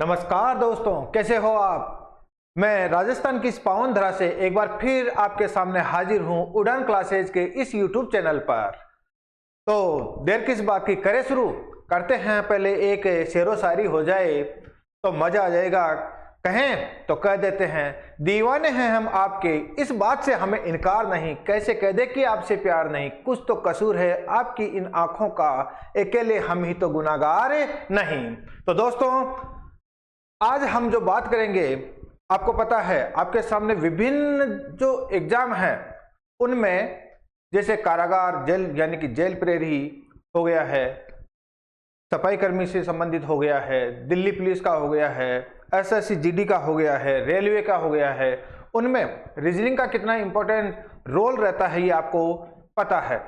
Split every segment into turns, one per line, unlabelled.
नमस्कार दोस्तों, कैसे हो आप। मैं राजस्थान की इस पावन धरा से एक बार फिर आपके सामने हाजिर हूं उड़ान क्लासेज के इस YouTube चैनल पर। तो देर किस बात की, करें शुरू करते हैं। पहले एक शेरो शायरी हो जाए तो मजा आ जाएगा। कहें तो कह देते हैं, दीवाने हैं हम आपके, इस बात से हमें इनकार नहीं। कैसे कह दे कि आपसे प्यार नहीं, कुछ तो कसूर है आपकी इन आंखों का, अकेले हम ही तो गुनाहगार नहीं। तो दोस्तों, आज हम जो बात करेंगे, आपको पता है आपके सामने विभिन्न जो एग्जाम हैं उनमें जैसे कारागार जेल यानी कि जेल प्रहरी हो गया है, सफाई कर्मी से संबंधित हो गया है, दिल्ली पुलिस का हो गया है, एसएससी जीडी का हो गया है, रेलवे का हो गया है, उनमें रीजनिंग का कितना इंपॉर्टेंट रोल रहता है ये आपको पता है।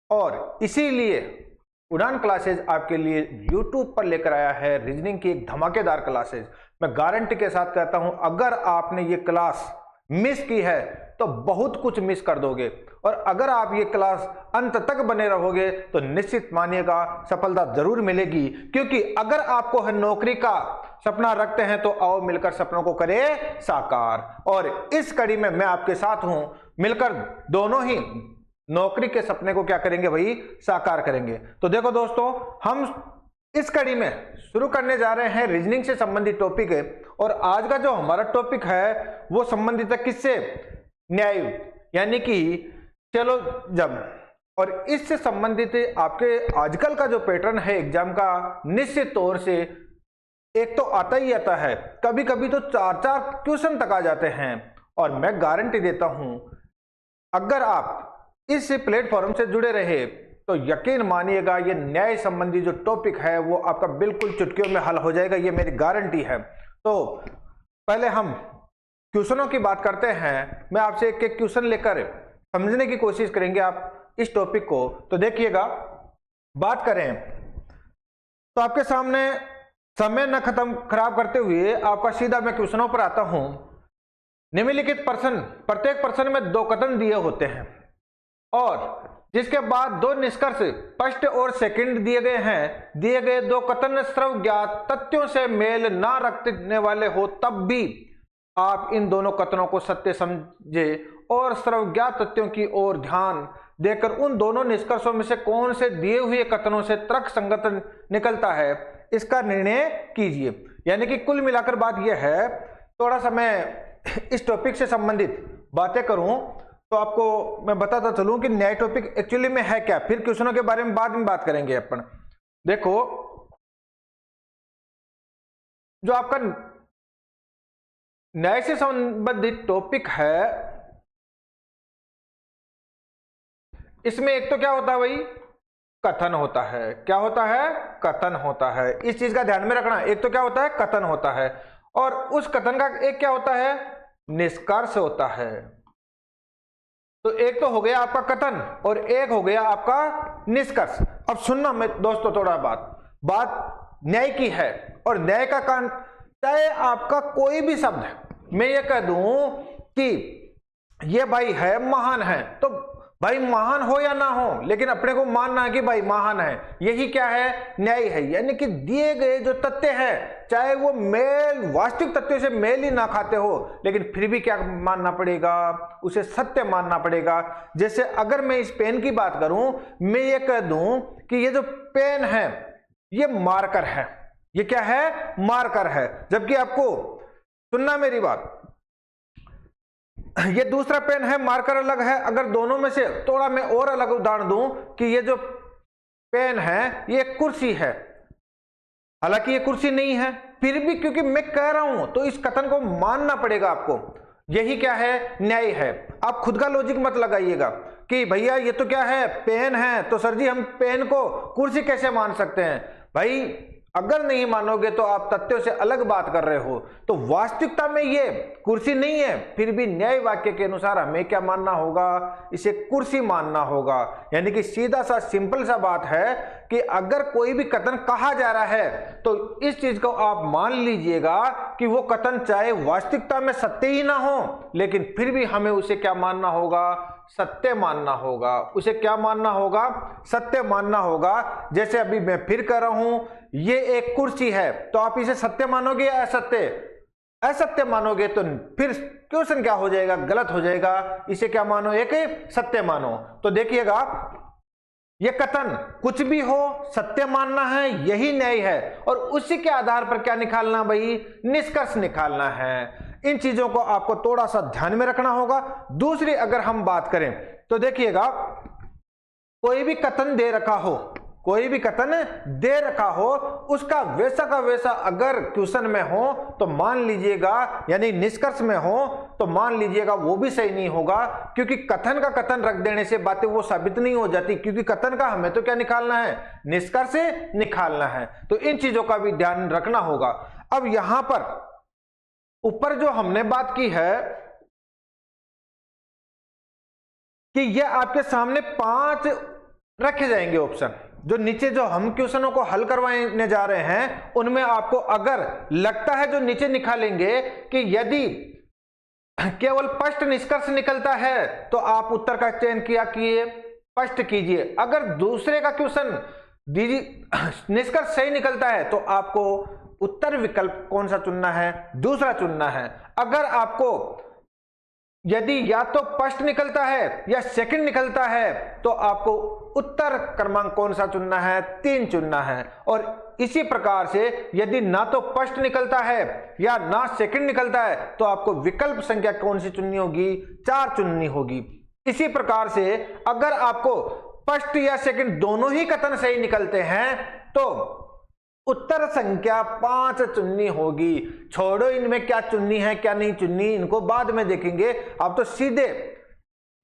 और इसीलिए उड़ान क्लासेज आपके लिए YouTube पर लेकर आया है रीजनिंग की एक धमाकेदार क्लासेज। मैं गारंटी के साथ कहता हूं, अगर आपने ये क्लास मिस की है तो बहुत कुछ मिस कर दोगे, और अगर आप ये क्लास अंत तक बने रहोगे तो निश्चित मानिएगा सफलता जरूर मिलेगी। क्योंकि अगर आपको है नौकरी का सपना रखते हैं तो आओ मिलकर सपनों को करें साकार। और इस कड़ी में मैं आपके साथ हूं, मिलकर दोनों ही नौकरी के सपने को क्या करेंगे भाई, साकार करेंगे। तो देखो दोस्तों, हम इस कड़ी में शुरू करने जा रहे हैं रीजनिंग से संबंधित टॉपिक है। और आज का जो हमारा टॉपिक है वो संबंधित है किससे, न्याय यानी कि चलो जब। और इससे संबंधित आपके आजकल का जो पैटर्न है एग्जाम का, निश्चित तौर से एक तो आता ही आता है, कभी कभी तो 4-4 क्वेश्चन तक आ जाते हैं। और मैं गारंटी देता हूं, अगर आप इस प्लेटफॉर्म से जुड़े रहे तो यकीन मानिएगा ये न्याय संबंधी जो टॉपिक है वो आपका बिल्कुल चुटकियों में हल हो जाएगा, ये मेरी गारंटी है। तो पहले हम क्वेश्चनों की बात करते हैं। मैं आपसे एक एक क्वेश्चन लेकर समझने की कोशिश करेंगे आप इस टॉपिक को। तो देखिएगा, बात करें तो आपके सामने समय न खत्म खराब करते हुए आपका सीधा मैं क्वेश्चनों पर आता हूं। निम्नलिखित प्रश्न, प्रत्येक प्रश्न में 2 कथन दिए होते हैं और जिसके बाद 2 निष्कर्ष फर्स्ट और सेकंड दिए गए हैं। दिए गए 2 कथन सर्व ज्ञात तथ्यों से मेल ना रखने वाले हो तब भी आप इन दोनों कथनों को सत्य समझे और सर्वज्ञात तथ्यों की ओर ध्यान देकर उन दोनों निष्कर्षों में से कौन से दिए हुए कथनों से तर्क संगत निकलता है इसका निर्णय कीजिए। यानी कि कुल मिलाकर बात यह है, थोड़ा सा मैं इस टॉपिक से संबंधित बातें करूं तो आपको मैं बताता चलूं कि न्याय टॉपिक एक्चुअली में है क्या, फिर क्वेश्चनों के बारे में बाद में बात करेंगे अपन। देखो, जो आपका न्याय से संबंधित टॉपिक है, इसमें एक तो क्या होता है भाई, कथन होता है। क्या होता है, कथन होता है। इस चीज का ध्यान में रखना, एक तो क्या होता है, कथन होता है, और उस कथन का एक क्या होता है, निष्कर्ष होता है। तो एक तो हो गया आपका कथन और एक हो गया आपका निष्कर्ष। अब सुनना मैं दोस्तों, थोड़ा बात न्याय की है, और न्याय का काम, चाहे आपका कोई भी शब्द मैं ये कह दूं कि ये भाई है, महान है, तो भाई महान हो या ना हो, लेकिन अपने को मानना है कि भाई महान है, यही क्या है, न्याय है। यानी कि दिए गए जो तथ्य है, चाहे वो मेल वास्तविक तथ्यों से मेल ही ना खाते हो, लेकिन फिर भी क्या मानना पड़ेगा, उसे सत्य मानना पड़ेगा। जैसे अगर मैं इस पेन की बात करूं, मैं ये कह दूं कि ये जो पेन है ये मार्कर है, ये क्या है, मार्कर है। जबकि आपको सुनना मेरी बात, ये दूसरा पेन है, मार्कर अलग है। अगर दोनों में से थोड़ा मैं और अलग उदाहरण दूं कि ये जो पेन है ये कुर्सी है, हालांकि ये कुर्सी नहीं है, फिर भी क्योंकि मैं कह रहा हूं तो इस कथन को मानना पड़ेगा आपको। यही क्या है, न्याय है। आप खुद का लॉजिक मत लगाइएगा कि भैया ये तो क्या है, पेन है, तो सर जी हम पेन को कुर्सी कैसे मान सकते हैं। भाई अगर नहीं मानोगे तो आप तथ्यों से अलग बात कर रहे हो। तो वास्तविकता में ये कुर्सी नहीं है, फिर भी न्याय वाक्य के अनुसार हमें क्या मानना होगा, इसे कुर्सी मानना होगा। यानी कि सीधा सा सिंपल सा बात है कि अगर कोई भी कथन कहा जा रहा है तो इस चीज को आप मान लीजिएगा कि वो कथन चाहे वास्तविकता में सत्य ही ना हो, लेकिन फिर भी हमें उसे क्या मानना होगा, सत्य मानना होगा। उसे क्या मानना होगा, सत्य मानना होगा। जैसे अभी मैं फिर कह रहा हूं, ये एक कुर्सी है, तो आप इसे सत्य मानोगे या असत्य? असत्य मानोगे तो फिर क्वेश्चन क्या हो जाएगा, गलत हो जाएगा। इसे क्या मानो, एक सत्य मानो। तो देखिएगा, यह कथन कुछ भी हो सत्य मानना है, यही न्याय है, और उसी के आधार पर क्या निकालना भाई, निष्कर्ष निकालना है। इन चीजों को आपको थोड़ा सा ध्यान में रखना होगा। दूसरी अगर हम बात करें तो देखिएगा, कोई भी कथन दे रखा हो, कोई भी कथन दे रखा हो, उसका वैसा का वैसा अगर क्वेश्चन में हो तो मान लीजिएगा, यानी निष्कर्ष में हो तो मान लीजिएगा वो भी सही नहीं होगा, क्योंकि कथन का कथन रख देने से बातें वो साबित नहीं हो जाती, क्योंकि कथन का हमें तो क्या निकालना है, निष्कर्ष निकालना है। तो इन चीजों का भी ध्यान रखना होगा। अब यहां पर ऊपर जो हमने बात की है कि यह आपके सामने 5 रखे जाएंगे ऑप्शन, जो नीचे जो हम क्वेश्चनों को हल करवाने जा रहे हैं उनमें आपको अगर लगता है जो नीचे निकालेंगे कि यदि केवल स्पष्ट निष्कर्ष निकलता है तो आप उत्तर का चयन किया किए, स्पष्ट कीजिए। अगर दूसरे का क्वेश्चन दीजिए निष्कर्ष सही निकलता है तो आपको उत्तर विकल्प कौन सा चुनना है, दूसरा चुनना है। अगर आपको यदि या तो स्पष्ट निकलता है या सेकंड निकलता है तो आपको उत्तर क्रमांक कौन सा चुनना है, 3 चुनना है। और इसी प्रकार से यदि ना तो स्पष्ट निकलता है या ना सेकंड निकलता है तो आपको विकल्प संख्या कौन सी चुननी होगी, 4 चुननी होगी। इसी प्रकार से अगर आपको स्पष्ट या सेकंड दोनों ही कथन सही निकलते हैं तो उत्तर संख्या 5 चुननी होगी। छोड़ो इनमें क्या चुननी है क्या नहीं चुननी, इनको बाद में देखेंगे। आप तो सीधे,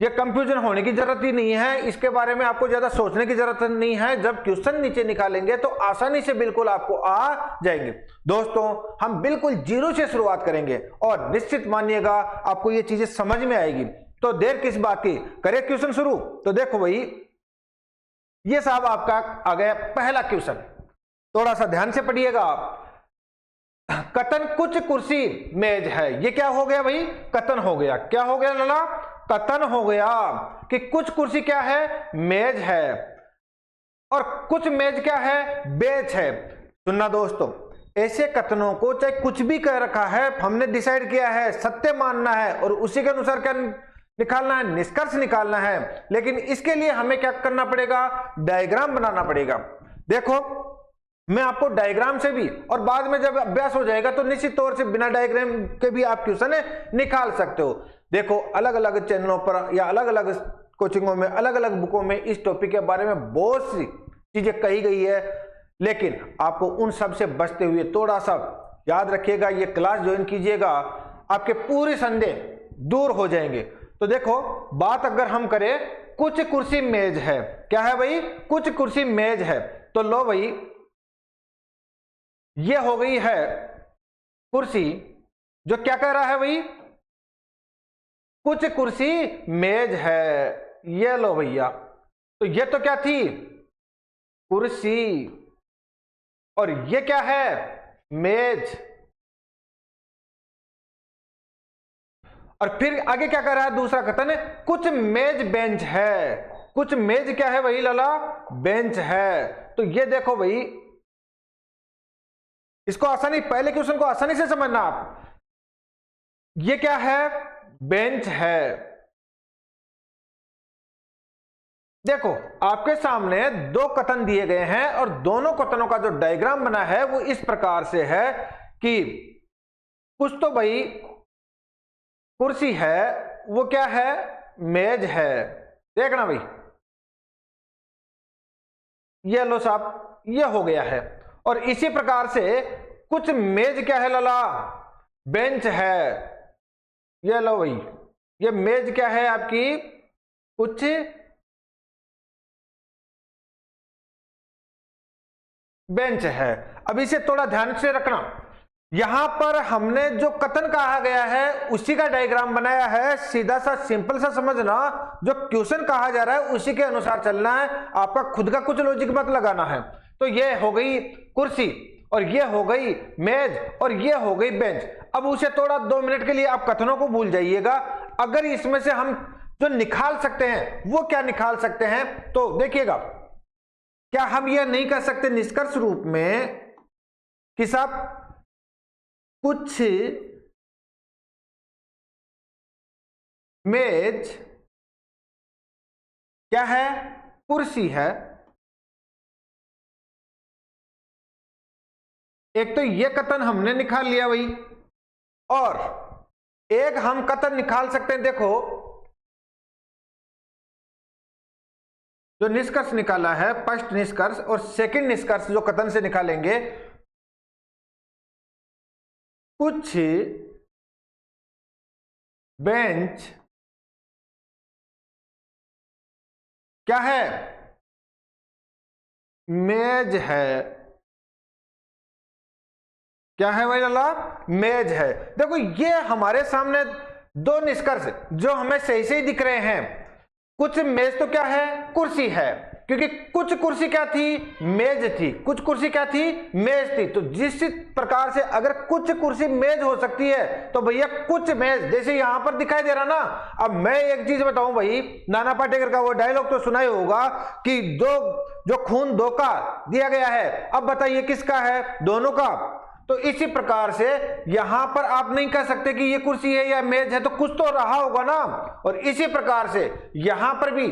ये कंफ्यूजन होने की जरूरत ही नहीं है, इसके बारे में आपको ज्यादा सोचने की जरूरत नहीं है। जब क्वेश्चन नीचे निकालेंगे तो आसानी से बिल्कुल आपको आ जाएंगे। दोस्तों, हम बिल्कुल जीरो से शुरुआत करेंगे और निश्चित मानिएगा आपको ये चीजें समझ में आएगी। तो देर किस बात की, करें क्वेश्चन शुरू। तो देखो भाई, ये साहब आपका आ गया पहला क्वेश्चन, थोड़ा सा ध्यान से पढ़िएगा आप। कथन कुछ कुर्सी मेज है, ये क्या हो गया भाई, कथन हो गया। क्या हो गया लाला, कथन हो गया कि कुछ कुर्सी क्या है, मेज है, और कुछ मेज क्या है, बेंच है। सुनना दोस्तों, ऐसे कथनों को चाहे कुछ भी कह रखा है, हमने डिसाइड किया है सत्य मानना है और उसी के अनुसार क्या निकालना है, निष्कर्ष निकालना है। लेकिन इसके लिए हमें क्या करना पड़ेगा, डायग्राम बनाना पड़ेगा। देखो, मैं आपको डायग्राम से भी, और बाद में जब अभ्यास हो जाएगा तो निश्चित तौर से बिना डायग्राम के भी आप क्वेश्चन निकाल सकते हो। देखो, अलग अलग चैनलों पर या अलग अलग कोचिंगों में, अलग अलग बुकों में इस टॉपिक के बारे में बहुत सी चीजें कही गई है, लेकिन आपको उन सब से बचते हुए थोड़ा सा याद रखिएगा, ये क्लास ज्वाइन कीजिएगा, आपके पूरे संदेह दूर हो जाएंगे। तो देखो, बात अगर हम करें, कुछ कुर्सी मेज है, क्या है भाई, कुछ कुर्सी मेज है। तो लो भाई, ये हो गई है कुर्सी, जो क्या कह रहा है भाई, कुछ कुर्सी मेज है। ये लो भैया, तो ये तो क्या थी, कुर्सी, और ये क्या है, मेज। और फिर आगे क्या कर रहा है, दूसरा कथन है कुछ मेज बेंच है। कुछ मेज क्या है भाई लाला, बेंच है। तो ये देखो भाई, इसको आसानी, पहले क्वेश्चन को आसानी से समझना आप। ये क्या है, बेंच है। देखो, आपके सामने 2 कथन दिए गए हैं और दोनों कथनों का जो डायग्राम बना है वो इस प्रकार से है कि कुछ तो भाई कुर्सी है, वो क्या है, मेज है। देखना भाई, ये लो साहब, ये हो गया है। और इसी प्रकार से कुछ मेज क्या है लाला, बेंच है। ये लो भाई, ये मेज क्या है आपकी, कुछ बेंच है। अब इसे थोड़ा ध्यान से रखना, यहां पर हमने जो कथन कहा गया है उसी का डायग्राम बनाया है। सीधा सा सिंपल सा समझना, जो क्वेश्चन कहा जा रहा है उसी के अनुसार चलना है, आपका खुद का कुछ लॉजिक मत लगाना है। तो ये हो गई कुर्सी, और ये हो गई मेज, और ये हो गई बेंच। अब उसे थोड़ा 2 मिनट के लिए आप कथनों को भूल जाइएगा। अगर इसमें से हम जो निकाल सकते हैं वो क्या निकाल सकते हैं, तो देखिएगा, क्या हम ये नहीं कर सकते निष्कर्ष रूप में कि साहब कुछ मेज क्या है, कुर्सी है। एक तो ये कथन हमने निकाल लिया भाई, और एक हम कथन निकाल सकते हैं, देखो जो निष्कर्ष निकाला है, फर्स्ट निष्कर्ष और सेकंड निष्कर्ष जो कथन से निकालेंगे, कुछ बेंच क्या है, मेज है। क्या है भाई लाला, मेज है। देखो ये हमारे सामने 2 निष्कर्ष जो हमें सही से ही दिख रहे हैं। कुछ मेज तो क्या है, कुर्सी है, क्योंकि कुछ कुर्सी क्या थी, मेज थी। कुछ कुर्सी क्या थी, मेज थी। तो जिस प्रकार से अगर कुछ कुर्सी मेज हो सकती है, तो भैया कुछ मेज जैसे यहां पर दिखाई दे रहा ना। अब मैं एक चीज बताऊं भाई, नाना पाटेकर का वो डायलॉग तो सुना ही होगा कि जो खून 2 का दिया गया है, अब बताइए किसका है, दोनों का। तो इसी प्रकार से यहां पर आप नहीं कह सकते कि ये कुर्सी है या मेज है, तो कुछ तो रहा होगा ना। और इसी प्रकार से यहां पर भी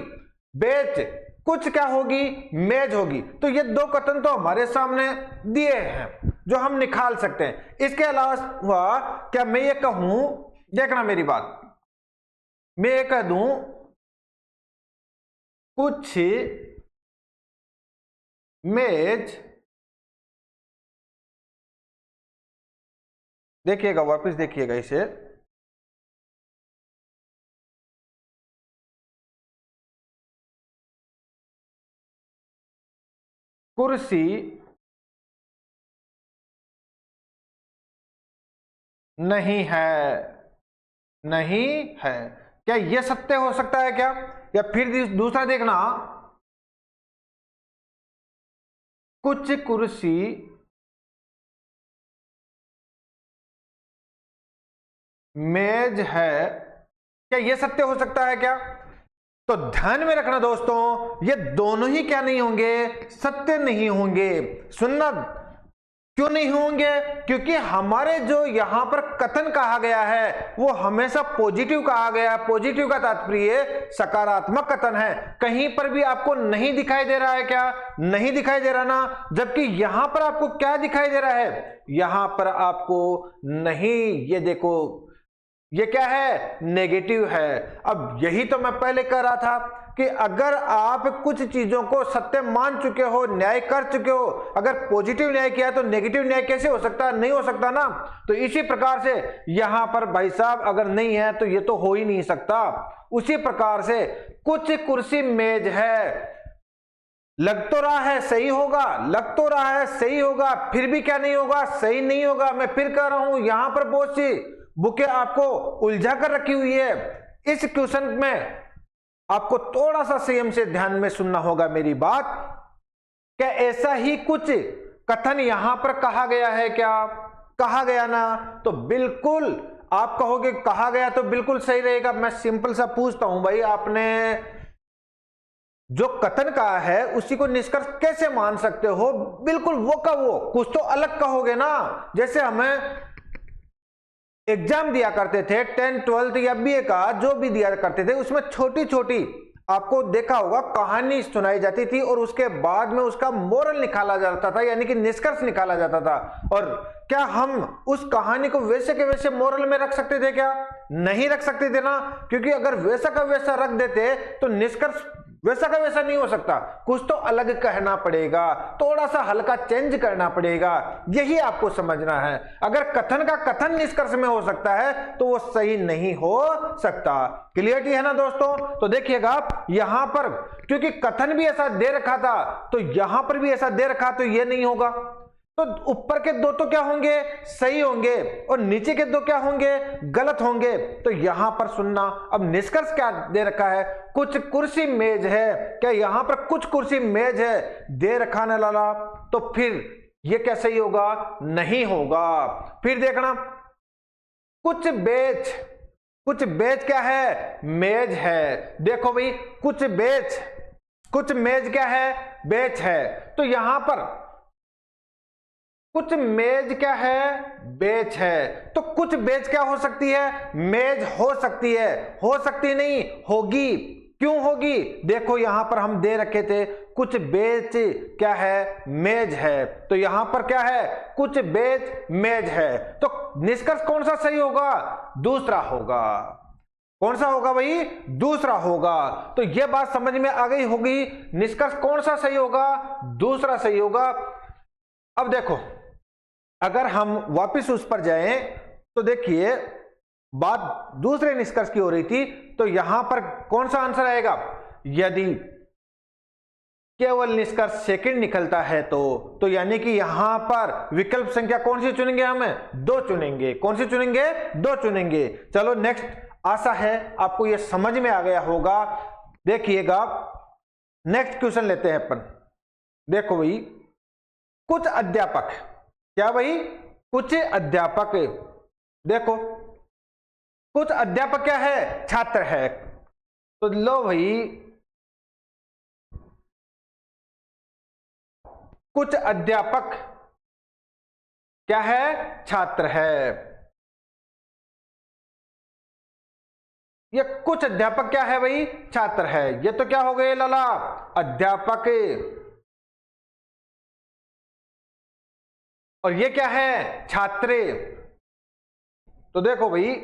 बेंच कुछ क्या होगी, मेज होगी। तो ये 2 कथन तो हमारे सामने दिए हैं जो हम निकाल सकते हैं। इसके अलावा क्या मैं ये कहूं, देखना मेरी बात, मैं ये कह दूं कुछ मेज, देखिएगा वापस देखिएगा इसे, कुर्सी नहीं है, नहीं है। क्या यह सत्य हो सकता है क्या, या फिर दूसरा देखना, कुछ कुर्सी मेज है, क्या यह सत्य हो सकता है क्या। तो ध्यान में रखना दोस्तों, ये दोनों ही क्या नहीं होंगे, सत्य नहीं होंगे। सुनना, क्यों नहीं होंगे, क्योंकि हमारे जो यहां पर कथन कहा गया है वो हमेशा पॉजिटिव कहा गया है। पॉजिटिव का तात्पर्य सकारात्मक कथन है। कहीं पर भी आपको नहीं दिखाई दे रहा है, क्या नहीं दिखाई दे रहा ना। जबकि यहां पर आपको क्या दिखाई दे रहा है, यहां पर आपको नहीं, ये देखो ये क्या है, नेगेटिव है। अब यही तो मैं पहले कह रहा था कि अगर आप कुछ चीजों को सत्य मान चुके हो, न्याय कर चुके हो, अगर पॉजिटिव न्याय किया तो नेगेटिव न्याय कैसे हो सकता है, नहीं हो सकता ना। तो इसी प्रकार से यहां पर भाई साहब अगर नहीं है तो ये तो हो ही नहीं सकता। उसी प्रकार से कुछ कुर्सी मेज है, लग तो रहा है सही होगा, लग तो रहा है सही होगा, फिर भी क्या नहीं होगा, सही नहीं होगा। मैं फिर कह रहा हूं, यहां पर बहुत सी बुकें आपको उलझा कर रखी हुई है। इस क्वेश्चन में आपको थोड़ा सा संयम से ध्यान में सुनना होगा मेरी बात। क्या ऐसा ही कुछ कथन यहां पर कहा गया है, क्या कहा गया ना। तो बिल्कुल आप कहोगे कहा गया तो बिल्कुल सही रहेगा। मैं सिंपल सा पूछता हूं भाई, आपने जो कथन कहा है उसी को निष्कर्ष कैसे मान सकते हो। बिल्कुल वो का वो, कुछ तो अलग कहोगे ना। जैसे हमें एग्जाम दिया करते थे 10th 12th या बीए का जो भी दिया करते थे, उसमें छोटी छोटी आपको देखा होगा कहानी सुनाई जाती थी और उसके बाद में उसका मोरल निकाला जाता था, यानी कि निष्कर्ष निकाला जाता था। और क्या हम उस कहानी को वैसे के वैसे मोरल में रख सकते थे, क्या नहीं रख सकते थे ना। क्योंकि अगर वैसा का वैसा रख देते तो निष्कर्ष वैसा का वैसा नहीं हो सकता, कुछ तो अलग कहना पड़ेगा, थोड़ा सा हल्का चेंज करना पड़ेगा। यही आपको समझना है। अगर कथन का कथन निष्कर्ष में हो सकता है तो वो सही नहीं हो सकता। क्लियरिटी है ना दोस्तों। तो देखिएगा यहां पर क्योंकि कथन भी ऐसा दे रखा था तो यहां पर भी ऐसा दे रखा, तो ये नहीं होगा। तो ऊपर के दो तो क्या होंगे, सही होंगे, और नीचे के दो क्या होंगे, गलत होंगे। तो यहां पर सुनना, अब निष्कर्ष क्या दे रखा है, कुछ कुर्सी मेज है, क्या यहां पर कुछ कुर्सी मेज है दे रखा ना लाला, तो फिर ये क्या सही होगा, नहीं होगा। फिर देखना, कुछ बेच क्या है, मेज है। देखो भाई, कुछ मेज क्या है, बेच है। तो यहां पर कुछ मेज क्या है, बेच है। तो कुछ बेच क्या हो सकती है, मेज हो सकती है, हो सकती नहीं, होगी। क्यों होगी, देखो यहां पर हम दे रखे थे कुछ बेच क्या है, मेज है। तो यहां पर क्या है, कुछ बेच मेज है। तो निष्कर्ष कौन सा सही होगा, दूसरा होगा। कौन सा होगा भाई, दूसरा होगा। तो यह बात समझ में आ गई होगी, निष्कर्ष कौन सा सही होगा, दूसरा सही होगा। अब देखो, अगर हम वापस उस पर जाएं तो देखिए बात दूसरे निष्कर्ष की हो रही थी, तो यहां पर कौन सा आंसर आएगा, यदि केवल निष्कर्ष सेकंड निकलता है तो यानी कि यहां पर विकल्प संख्या कौन सी चुनेंगे, हमें दो चुनेंगे। कौन सी चुनेंगे, दो चुनेंगे। चलो नेक्स्ट, आशा है आपको यह समझ में आ गया होगा। देखिएगा नेक्स्ट क्वेश्चन लेते हैं अपन। देखो भाई, कुछ अध्यापक, क्या भाई, कुछ अध्यापक, देखो कुछ अध्यापक क्या है, छात्र है। तो लो भाई, कुछ अध्यापक क्या है, छात्र है। ये कुछ अध्यापक क्या है भाई, छात्र है। ये तो क्या हो गए लाला, अध्यापक, और ये क्या है, छात्र। तो देखो भाई,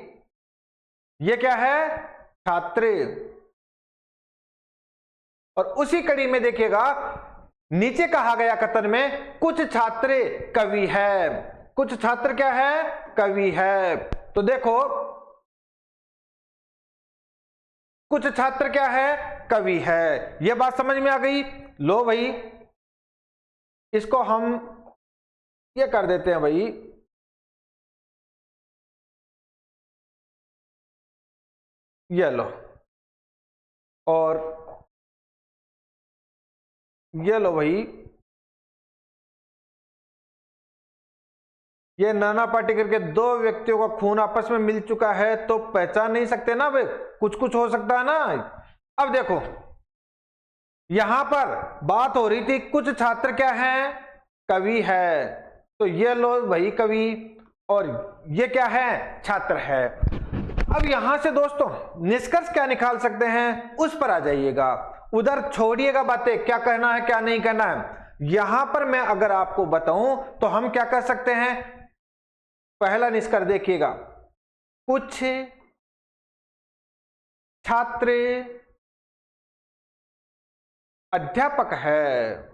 ये क्या है, छात्र। और उसी कड़ी में देखिएगा, नीचे कहा गया कथन में कुछ छात्र कवि है। कुछ छात्र क्या है, कवि है। तो देखो, कुछ छात्र क्या है, कवि है। यह बात समझ में आ गई। लो भाई, इसको हम ये कर देते हैं भाई, ये लो, और ये लो भाई, ये नाना पाटेकर के दो व्यक्तियों का खून आपस में मिल चुका है, तो पहचान नहीं सकते ना भाई, कुछ कुछ हो सकता है ना। अब देखो, यहां पर बात हो रही थी कुछ छात्र क्या है, कवि है। तो ये लो भाई कवि, और ये क्या है, छात्र है। अब यहां से दोस्तों निष्कर्ष क्या निकाल सकते हैं, उस पर आ जाइएगा। उधर छोड़िएगा बातें, क्या कहना है क्या नहीं कहना है। यहां पर मैं अगर आपको बताऊं तो हम क्या कर सकते हैं, पहला निष्कर्ष देखिएगा, कुछ छात्र अध्यापक है।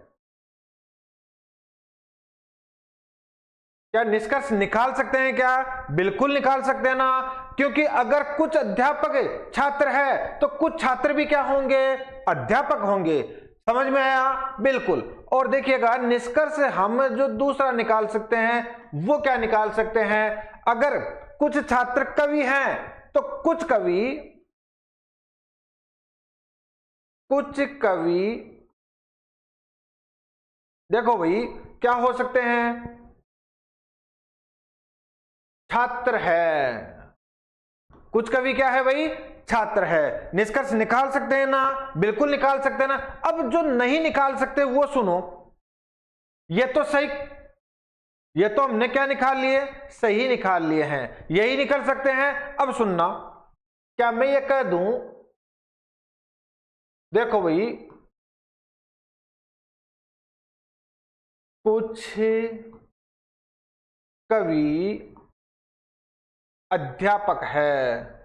क्या निष्कर्ष निकाल सकते हैं, क्या बिल्कुल निकाल सकते हैं ना, क्योंकि अगर कुछ अध्यापक छात्र है तो कुछ छात्र भी क्या होंगे, अध्यापक होंगे। समझ में आया, बिल्कुल। और देखिएगा, निष्कर्ष हम जो दूसरा निकाल सकते हैं वो क्या निकाल सकते हैं, अगर कुछ छात्र कवि हैं तो कुछ कवि देखो भाई क्या हो सकते हैं, छात्र है। कुछ कवि क्या है भाई, छात्र है। निष्कर्ष निकाल सकते हैं ना, बिल्कुल निकाल सकते हैं ना। अब जो नहीं निकाल सकते वो सुनो, ये तो सही, ये तो हमने क्या निकाल लिए, सही निकाल लिए हैं, यही निकल सकते हैं। अब सुनना, क्या मैं ये कह दूं, देखो भाई, कुछ कवि अध्यापक है,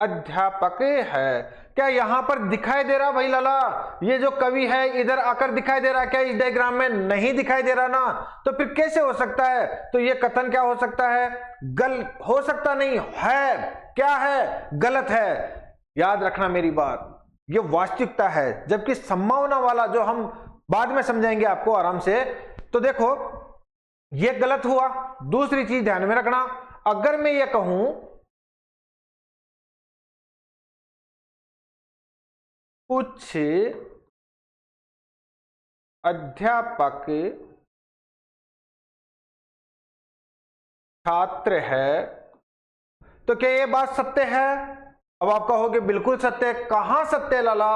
अध्यापक है। क्या यहां पर दिखाई दे रहा भाई लाला, ये जो कवि है इधर आकर दिखाई दे रहा, क्या इस डायग्राम में नहीं दिखाई दे रहा ना, तो फिर कैसे हो सकता है। तो ये कथन क्या हो सकता है, हो सकता नहीं है, क्या है, गलत है। याद रखना मेरी बात, ये वास्तविकता है, जबकि संभावना वाला जो हम बाद में समझाएंगे आपको आराम से। तो देखो ये गलत हुआ। दूसरी चीज ध्यान में रखना, अगर मैं ये कहूं कुछ अध्यापक छात्र है, तो क्या ये बात सत्य है? अब आप कहोगे बिल्कुल सत्य है। कहां सत्य है लाला?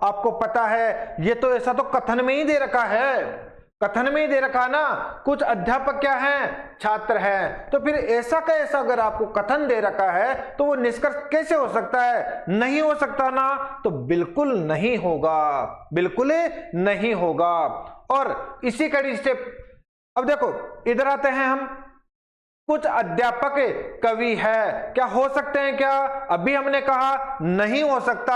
आपको पता है ये तो ऐसा तो कथन में ही दे रखा है, कथन में ही दे रखा है ना, कुछ अध्यापक क्या है? छात्र है। तो फिर ऐसा का ऐसा अगर आपको कथन दे रखा है तो वो निष्कर्ष कैसे हो सकता है? नहीं हो सकता ना, तो बिल्कुल नहीं होगा, बिल्कुल नहीं होगा। और इसी कड़ी से अब देखो इधर आते हैं हम, कुछ अध्यापक कवि है, क्या हो सकते हैं क्या? अभी हमने कहा नहीं हो सकता।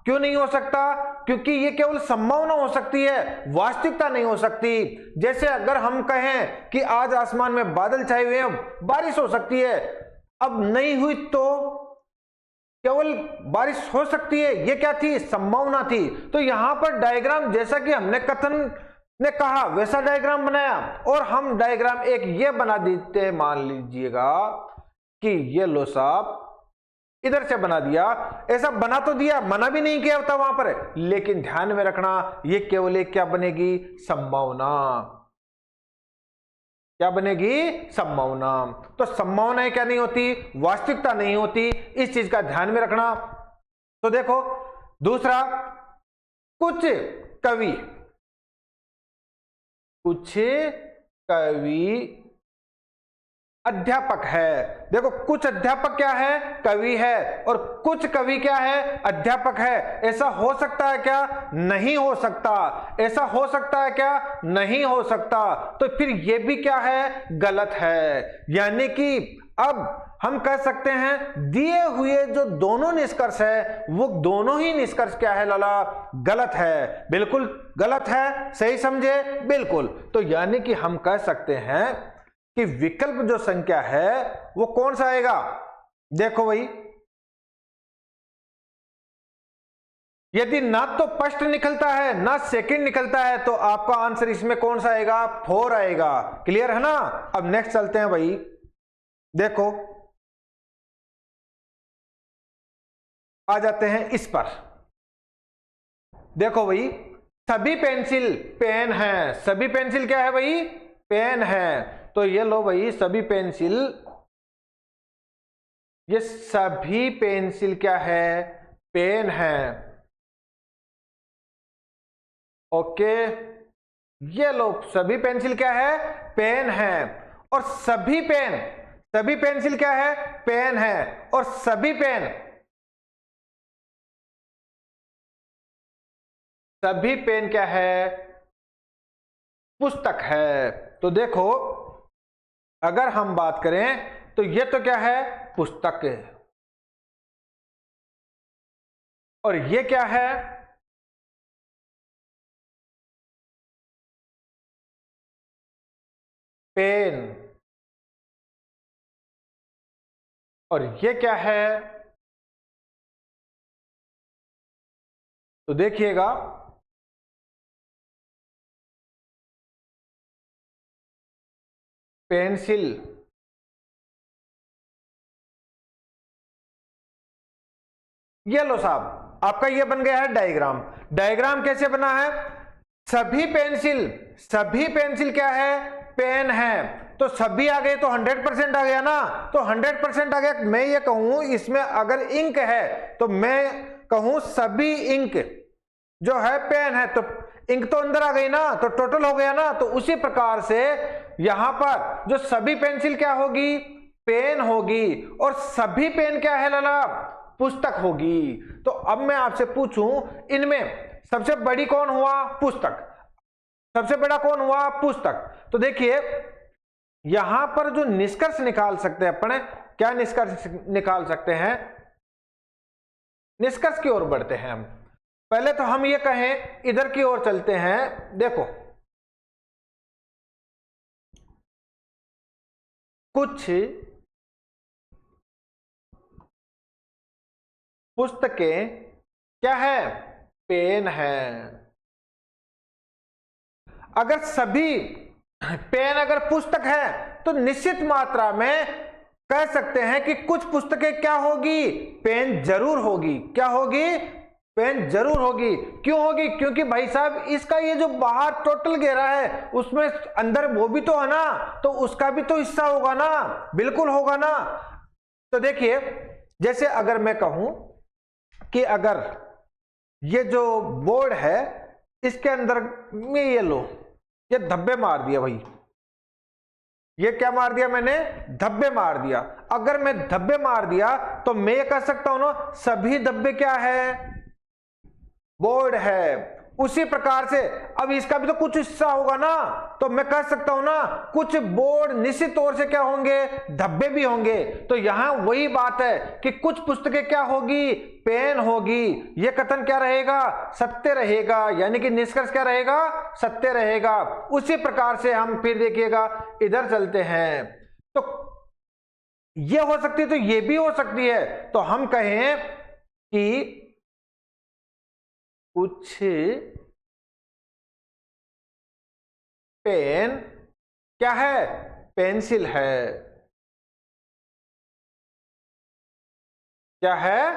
क्यों नहीं हो सकता? क्योंकि ये केवल संभावना हो सकती है, वास्तविकता नहीं हो सकती। जैसे अगर हम कहें कि आज आसमान में बादल छाए हुए हैं, बारिश हो सकती है, अब नहीं हुई तो केवल बारिश हो सकती है, ये क्या थी? संभावना थी। तो यहां पर डायग्राम जैसा कि हमने कथन ने कहा वैसा डायग्राम बनाया, और हम डायग्राम एक ये बना देते, मान लीजिएगा कि ये लो साहब इधर से बना दिया, ऐसा बना तो दिया, मना भी नहीं किया होता वहां पर, लेकिन ध्यान में रखना ये केवल एक क्या बनेगी? संभावना। क्या बनेगी? संभावना। तो संभावनाएं क्या नहीं होती? वास्तविकता नहीं होती, इस चीज का ध्यान में रखना। तो देखो दूसरा, कुछ कवि, कुछ कवि अध्यापक है। देखो कुछ अध्यापक क्या है? कवि है। और कुछ कवि क्या है? अध्यापक है। ऐसा हो सकता है क्या? नहीं हो सकता। ऐसा हो सकता है क्या? नहीं हो सकता। तो फिर ये भी क्या है? गलत है। यानी कि अब हम कह सकते हैं दिए हुए जो दोनों निष्कर्ष है वो दोनों ही निष्कर्ष क्या है लाला? गलत है, बिल्कुल गलत है। सही समझे? बिल्कुल। तो यानी कि हम कह सकते हैं कि विकल्प जो संख्या है वो कौन सा आएगा? देखो भाई, यदि ना तो फर्स्ट निकलता है ना सेकंड निकलता है तो आपका आंसर इसमें कौन सा आएगा? 4 आएगा। क्लियर है ना? अब नेक्स्ट चलते हैं भाई। देखो आ जाते हैं इस पर। देखो भाई, सभी पेंसिल पेन है। सभी पेंसिल क्या है भाई? पेन है। तो ये लो भाई, सभी पेंसिल, ये सभी पेंसिल क्या है? पेन है। ओके, ये लो सभी पेंसिल क्या है? पेन है। और सभी पेन, सभी पेंसिल क्या है? पेन है। और सभी पेन, सभी पेन क्या है? पुस्तक है। तो देखो अगर हम बात करें तो ये तो क्या है? पुस्तक। और ये क्या है? पेन। और ये क्या है? तो देखिएगा, पेंसिल। ये लो साहब, आपका ये बन गया है डायग्राम। डायग्राम कैसे बना है? सभी पेंसिल, सभी पेंसिल क्या है? पेन है। तो सभी आ गए तो 100% आ गया ना। तो 100% आ गया। मैं ये कहूं इसमें अगर इंक है तो मैं कहूं सभी इंक जो है पेन है, तो इंक तो अंदर आ गई ना, तो टोटल हो गया ना। तो उसी प्रकार से यहां पर जो सभी पेंसिल क्या होगी? पेन होगी। और सभी पेन क्या है लाला? पुस्तक होगी। तो अब मैं आपसे पूछूं, इनमें सबसे बड़ी कौन हुआ? पुस्तक। सबसे बड़ा कौन हुआ? पुस्तक। तो देखिए यहां पर जो निष्कर्ष निकाल सकते हैं अपन, क्या निष्कर्ष निकाल सकते हैं? निष्कर्ष की ओर बढ़ते हैं हम। पहले तो हम ये कहें, इधर की ओर चलते हैं। देखो कुछ पुस्तकें क्या है? पेन है। अगर सभी पेन अगर पुस्तक है तो निश्चित मात्रा में कह सकते हैं कि कुछ पुस्तकें क्या होगी, पेन जरूर होगी। क्या होगी? पेन जरूर होगी। क्यों होगी? क्योंकि भाई साहब इसका ये जो बाहर टोटल घेरा है उसमें अंदर वो भी तो है ना, तो उसका भी तो हिस्सा होगा ना, बिल्कुल होगा ना। तो देखिए, जैसे अगर मैं कहूं कि अगर ये जो बोर्ड है इसके अंदर में ये लो, ये धब्बे मार दिया भाई, ये क्या मार दिया मैंने? धब्बे मार दिया। अगर मैं धब्बे मार दिया तो मैं ये कह सकता हूं ना सभी धब्बे क्या है? बोर्ड है। उसी प्रकार से अब इसका भी तो कुछ हिस्सा होगा ना, तो मैं कह सकता हूं ना कुछ बोर्ड निश्चित तौर से क्या होंगे? धब्बे भी होंगे। तो यहां वही बात है कि कुछ पुस्तकें क्या होगी? पेन होगी। यह कथन क्या रहेगा? सत्य रहेगा। यानी कि निष्कर्ष क्या रहेगा? सत्य रहेगा। उसी प्रकार से हम फिर देखिएगा इधर चलते हैं, तो यह हो सकती है, तो यह भी हो सकती है। तो हम कहें कि कुछ पेन क्या है? पेंसिल है। क्या है?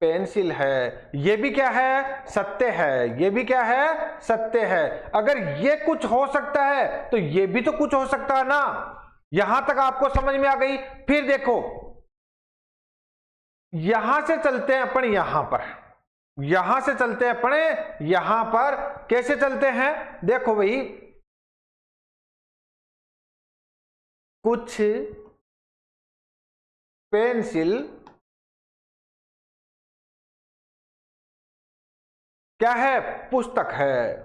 पेंसिल है। ये भी क्या है? सत्य है। ये भी क्या है? सत्य है। अगर ये कुछ हो सकता है तो ये भी तो कुछ हो सकता है ना। यहां तक आपको समझ में आ गई? फिर देखो, यहां से चलते हैं अपन यहां पर, यहां से चलते हैं अपने यहां पर। कैसे चलते हैं? देखो भाई, कुछ पेंसिल क्या है? पुस्तक है।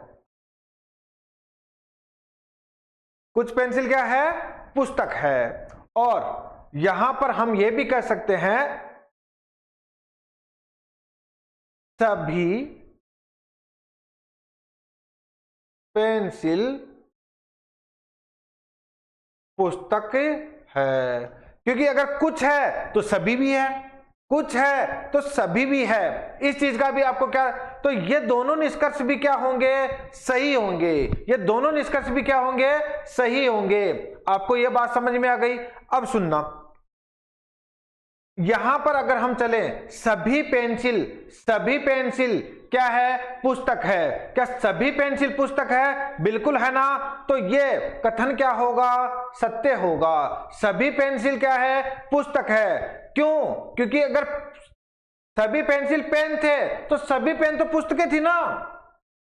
कुछ पेंसिल क्या है? पुस्तक है। और यहां पर हम यह भी कह सकते हैं सभी पेंसिल पुस्तक है। क्योंकि अगर कुछ है तो सभी भी है, कुछ है तो सभी भी है। इस चीज का भी आपको क्या, तो ये दोनों निष्कर्ष भी क्या होंगे? सही होंगे। ये दोनों निष्कर्ष भी क्या होंगे? सही होंगे। आपको यह बात समझ में आ गई? अब सुनना, यहां पर अगर हम चले, सभी पेंसिल, सभी पेंसिल क्या है? पुस्तक है। क्या सभी पेंसिल पुस्तक है? बिल्कुल है ना। तो ये कथन क्या होगा? सत्य होगा। सभी पेंसिल क्या है? पुस्तक है। क्यों? क्योंकि अगर सभी पेंसिल पेन थे तो सभी पेन तो पुस्तकें थी ना,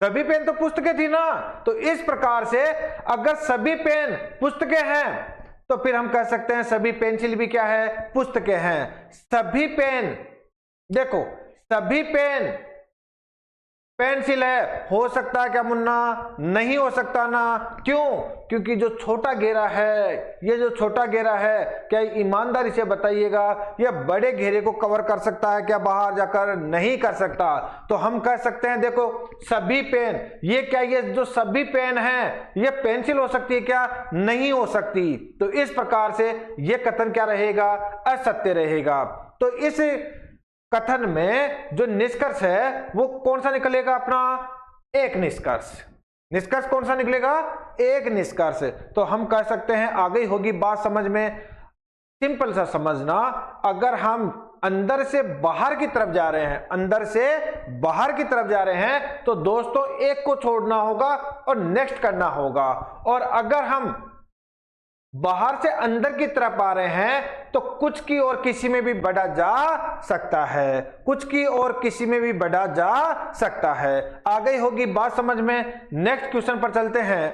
सभी पेन तो पुस्तकें थी ना। तो इस प्रकार से अगर सभी पेन पुस्तकें हैं तो फिर हम कह सकते हैं सभी पेंसिल भी क्या है? पुस्तकें हैं। सभी पेन, देखो सभी पेन पेंसिल है। हो सकता है क्या मुन्ना? नहीं हो सकता ना। क्यों? क्योंकि जो छोटा घेरा है, ये जो छोटा घेरा है, क्या ईमानदारी से बताइएगा ये बड़े घेरे को कवर कर सकता है क्या? बाहर जाकर नहीं कर सकता। तो हम कह सकते हैं देखो सभी पेन, ये क्या, ये जो सभी पेन है ये पेंसिल हो सकती है क्या? नहीं हो सकती। तो इस प्रकार से ये कथन क्या रहेगा? असत्य रहेगा। तो इस कथन में जो निष्कर्ष है वो कौन सा निकलेगा? अपना एक निष्कर्ष। निष्कर्ष कौन सा निकलेगा? एक निष्कर्ष। तो हम कह सकते हैं आ गई होगी बात समझ में। सिंपल सा समझना, अगर हम अंदर से बाहर की तरफ जा रहे हैं, अंदर से बाहर की तरफ जा रहे हैं तो दोस्तों एक को छोड़ना होगा और नेक्स्ट करना होगा। और अगर हम बाहर से अंदर की तरफ आ रहे हैं तो कुछ की और किसी में भी बढ़ा जा सकता है, कुछ की और किसी में भी बढ़ा जा सकता है। आ गई होगी बात समझ में। नेक्स्ट क्वेश्चन पर चलते हैं।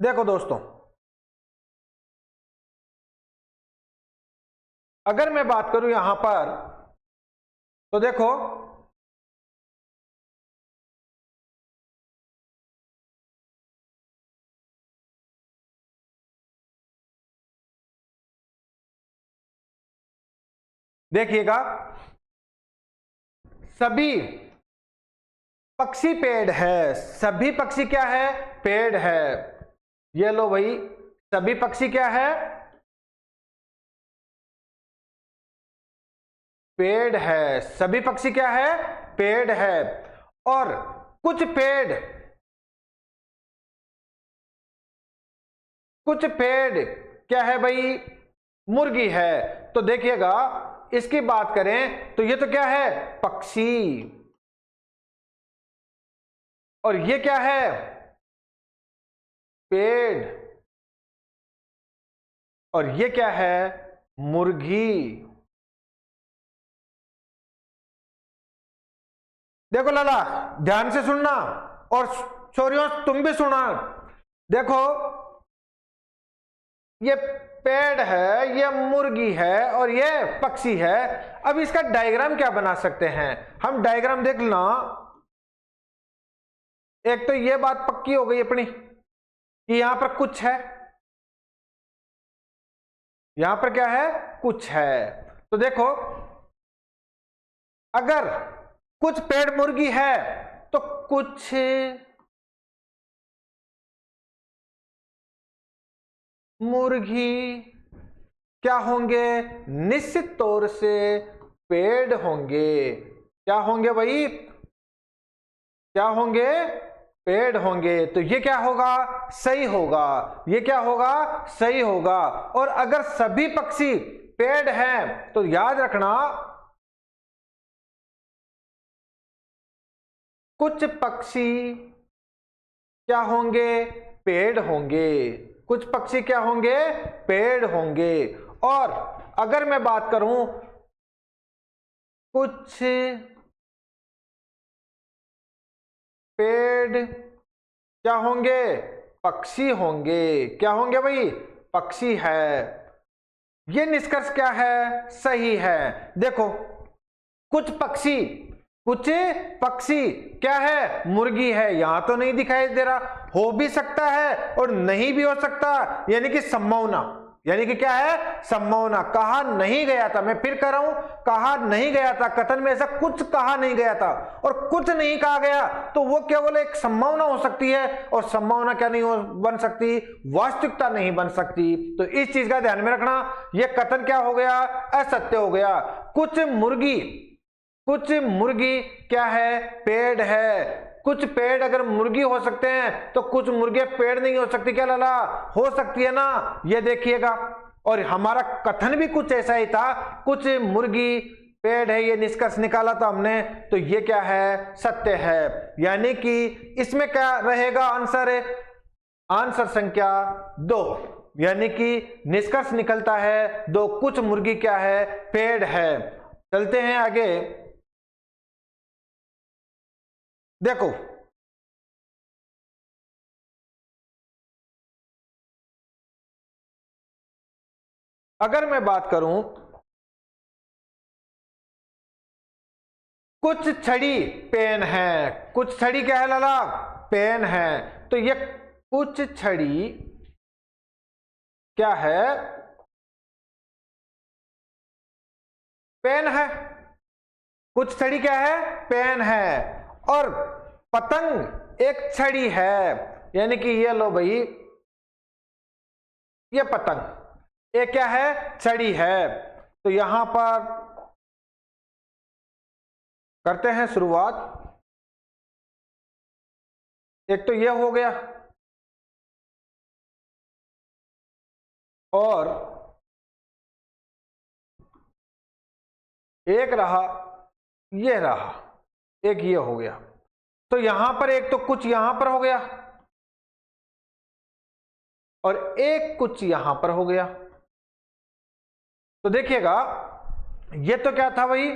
देखो दोस्तों, अगर मैं बात करूं यहां पर तो देखो देखिएगा, सभी पक्षी पेड़ है। सभी पक्षी क्या है? पेड़ है। ये लो भाई, सभी पक्षी क्या है? पेड़ है। सभी पक्षी क्या है? पेड़ है। और कुछ पेड़ क्या है भाई, मुर्गी है। तो देखिएगा इसकी बात करें तो ये तो क्या है, पक्षी। और ये क्या है, पेड़। और ये क्या है, मुर्गी। देखो लाला, ध्यान से सुनना, और छोरियों तुम भी सुना। देखो ये पेड़ है, ये मुर्गी है, और ये पक्षी है। अब इसका डायग्राम क्या बना सकते हैं हम, डायग्राम देख लेना। एक तो ये बात पक्की हो गई अपनी कि यहां पर कुछ है, यहां पर क्या है, कुछ है। तो देखो अगर कुछ पेड़ मुर्गी है तो कुछ मुर्गी क्या होंगे, निश्चित तौर से पेड़ होंगे। क्या होंगे भाई, क्या होंगे, पेड़ होंगे। तो ये क्या होगा, सही होगा। ये क्या होगा, सही होगा। और अगर सभी पक्षी पेड़ हैं तो याद रखना कुछ पक्षी क्या होंगे, पेड़ होंगे। कुछ पक्षी क्या होंगे, पेड़ होंगे। और अगर मैं बात करूं कुछ पेड़ क्या होंगे, पक्षी होंगे। क्या होंगे भाई, पक्षी है। ये निष्कर्ष क्या है, सही है। देखो कुछ पक्षी क्या है, मुर्गी है। यहां तो नहीं दिखाई दे रहा, हो भी सकता है और नहीं भी हो सकता, यानी कि संभावना। यानी कि क्या है, संभावना। कहा नहीं गया था, मैं फिर कह रहा हूं, कहा नहीं गया था, कथन में ऐसा कुछ कहा नहीं गया था और कुछ नहीं कहा गया तो वो केवल एक संभावना हो सकती है। और संभावना क्या नहीं हो बन सकती, वास्तविकता नहीं बन सकती। तो इस चीज का ध्यान में रखना। यह कथन क्या हो गया, असत्य हो गया। कुछ मुर्गी क्या है, पेड़ है। कुछ पेड़ अगर मुर्गी हो सकते हैं तो कुछ मुर्गे पेड़ नहीं हो सकती। क्या लाला, हो सकती है ना, ये देखिएगा। और हमारा कथन भी कुछ ऐसा ही था, कुछ मुर्गी पेड़ है, ये निष्कर्ष निकाला था हमने। तो ये क्या है, सत्य है। यानी कि इसमें क्या रहेगा आंसर, आंसर संख्या 2। यानी कि निष्कर्ष निकलता है 2, कुछ मुर्गी क्या है, पेड़ है। चलते हैं आगे। देखो अगर मैं बात करूं कुछ छड़ी पेन है। कुछ छड़ी क्या है लाला, पेन है। तो ये कुछ छड़ी क्या है, पेन है। कुछ छड़ी क्या है, पेन है। और पतंग एक छड़ी है। यानी कि ये लो भाई, ये पतंग एक क्या है, छड़ी है। तो यहां पर करते हैं शुरुआत। एक तो ये हो गया, और एक रहा, ये रहा, एक ये हो गया। तो यहां पर एक तो कुछ यहां पर हो गया और एक कुछ यहां पर हो गया। तो देखिएगा ये तो क्या था भाई,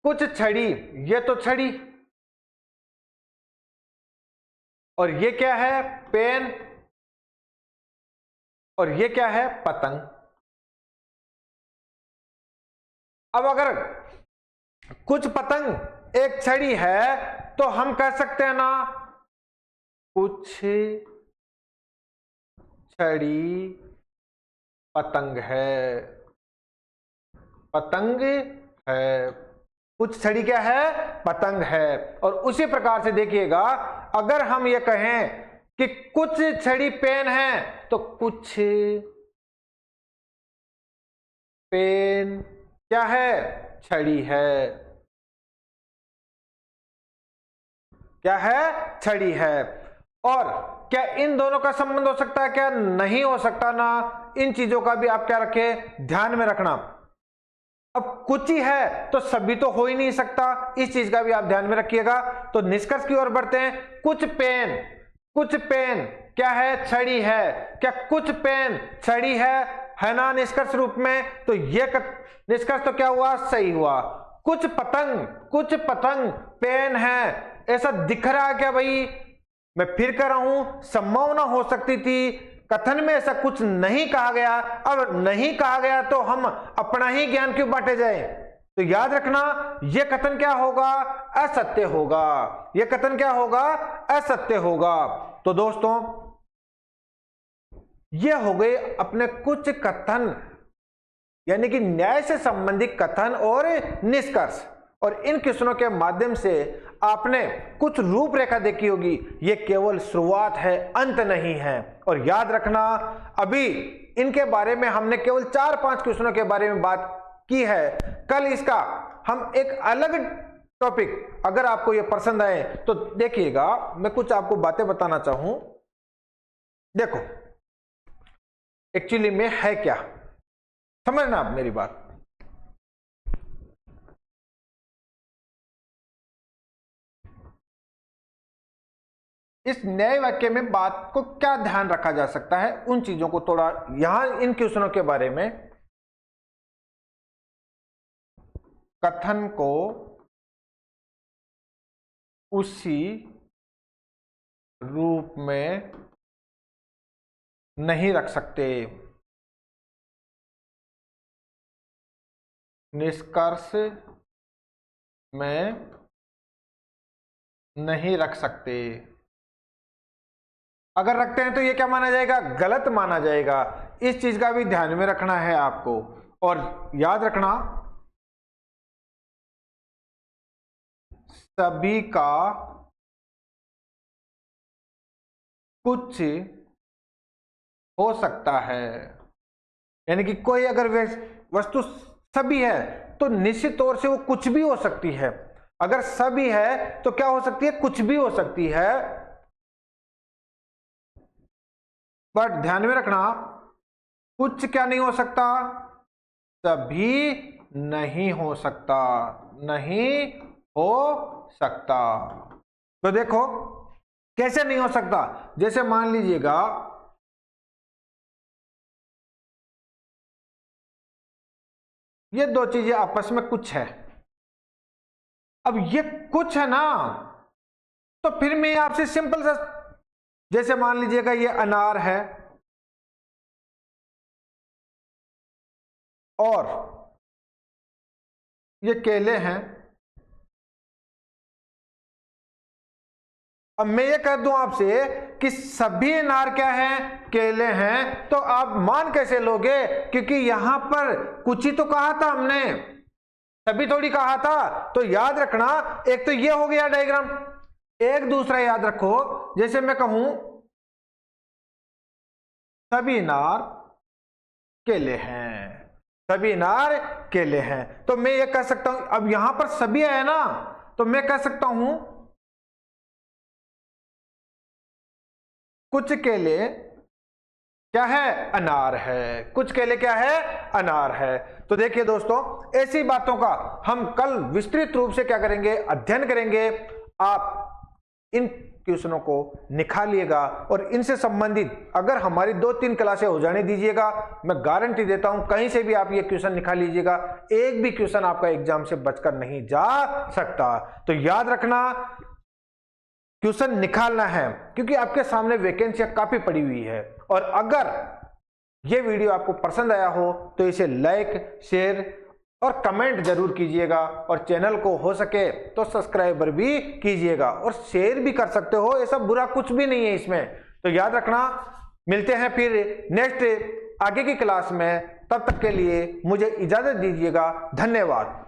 कुछ छड़ी, ये तो छड़ी। और ये क्या है, पेन। और ये क्या है, पतंग। अब अगर कुछ पतंग एक छड़ी है तो हम कह सकते हैं ना, कुछ छड़ी पतंग है। पतंग है, कुछ छड़ी क्या है, पतंग है। और उसी प्रकार से देखिएगा अगर हम ये कहें कि कुछ छड़ी पेन है तो कुछ पेन क्या है, छड़ी है। क्या है? छड़ी है। और क्या इन दोनों का संबंध हो सकता है? क्या नहीं हो सकता ना। इन चीजों का भी आप क्या रखें? ध्यान में रखना। अब कुछ ही है तो सभी तो हो ही नहीं सकता, इस चीज का भी आप ध्यान में रखिएगा। तो निष्कर्ष की ओर बढ़ते हैं। कुछ पेन क्या है? छड़ी है। क्या कुछ पेन छड़ी है ना निष्कर्ष रूप में? तो ये निष्कर्ष तो क्या हुआ? सही हुआ। कुछ पतंग पेन है, ऐसा दिख रहा है क्या भाई? मैं फिर कह रहा हूं, संभावना हो सकती थी, कथन में ऐसा कुछ नहीं कहा गया। अब नहीं कहा गया तो हम अपना ही ज्ञान क्यों बांटे जाए? तो याद रखना, यह कथन क्या होगा? असत्य होगा। यह कथन क्या होगा? असत्य होगा। तो दोस्तों, ये हो गए अपने कुछ कथन, यानी कि न्याय से संबंधित कथन और निष्कर्ष। और इन क्वेश्चनों के माध्यम से आपने कुछ रूपरेखा देखी होगी। ये केवल शुरुआत है, अंत नहीं है। और याद रखना, अभी इनके बारे में हमने केवल 4-5 क्वेश्चनों के बारे में बात की है। कल इसका हम एक अलग टॉपिक, अगर आपको ये पसंद आए तो देखिएगा। मैं कुछ आपको बातें बताना चाहूं। देखो, एक्चुअली में है क्या, समझना आप मेरी बात। इस न्याय वाक्य में बात को क्या ध्यान रखा जा सकता है, उन चीजों को थोड़ा यहां इन क्वेश्चनों के बारे में। कथन को उसी रूप में नहीं रख सकते, निष्कर्ष में नहीं रख सकते। अगर रखते हैं तो ये क्या माना जाएगा? गलत माना जाएगा। इस चीज का भी ध्यान में रखना है आपको। और याद रखना, सभी का कुछ हो सकता है, यानी कि कोई अगर वस्तु सभी है तो निश्चित तौर से वो कुछ भी हो सकती है। अगर सभी है तो क्या हो सकती है? कुछ भी हो सकती है। बट ध्यान में रखना, कुछ क्या नहीं हो सकता? सभी नहीं हो सकता, नहीं हो सकता। तो देखो कैसे नहीं हो सकता। जैसे मान लीजिएगा, ये दो चीजें आपस में कुछ है। अब ये कुछ है ना, तो फिर मैं आपसे सिंपल सा, जैसे मान लीजिएगा ये अनार है और ये केले हैं। अब मैं ये कह दूं आपसे कि सभी अनार क्या हैं? केले हैं। तो आप मान कैसे लोगे? क्योंकि यहां पर कुछ ही तो कहा था हमने, सभी थोड़ी कहा था। तो याद रखना, एक तो ये हो गया डायग्राम, एक दूसरा याद रखो। जैसे मैं कहूं सभी अनार केले हैं, सभी अनार केले हैं, तो मैं ये कह सकता हूं, अब यहां पर सभी है ना, तो मैं कह सकता हूं कुछ केले क्या है? अनार है। कुछ केले क्या है? अनार है। तो देखिए दोस्तों, ऐसी बातों का हम कल विस्तृत रूप से क्या करेंगे? अध्ययन करेंगे। आप इन क्वेश्चनों को निकालिएगा और इनसे संबंधित अगर हमारी 2-3 क्लासें हो जाने दीजिएगा, मैं गारंटी देता हूं कहीं से भी आप ये क्वेश्चन निकाल लीजिएगा। एक भी क्वेश्चन आपका एग्जाम से बचकर नहीं जा सकता। तो याद रखना, क्वेश्चन निकालना है, क्योंकि आपके सामने वैकेंसियां काफी पड़ी हुई है। और अगर ये वीडियो आपको पसंद आया हो तो इसे लाइक, शेयर और कमेंट जरूर कीजिएगा। और चैनल को हो सके तो सब्सक्राइबर भी कीजिएगा और शेयर भी कर सकते हो, ऐसा बुरा कुछ भी नहीं है इसमें। तो याद रखना, मिलते हैं फिर नेक्स्ट आगे की क्लास में। तब तक के लिए मुझे इजाजत दीजिएगा। धन्यवाद।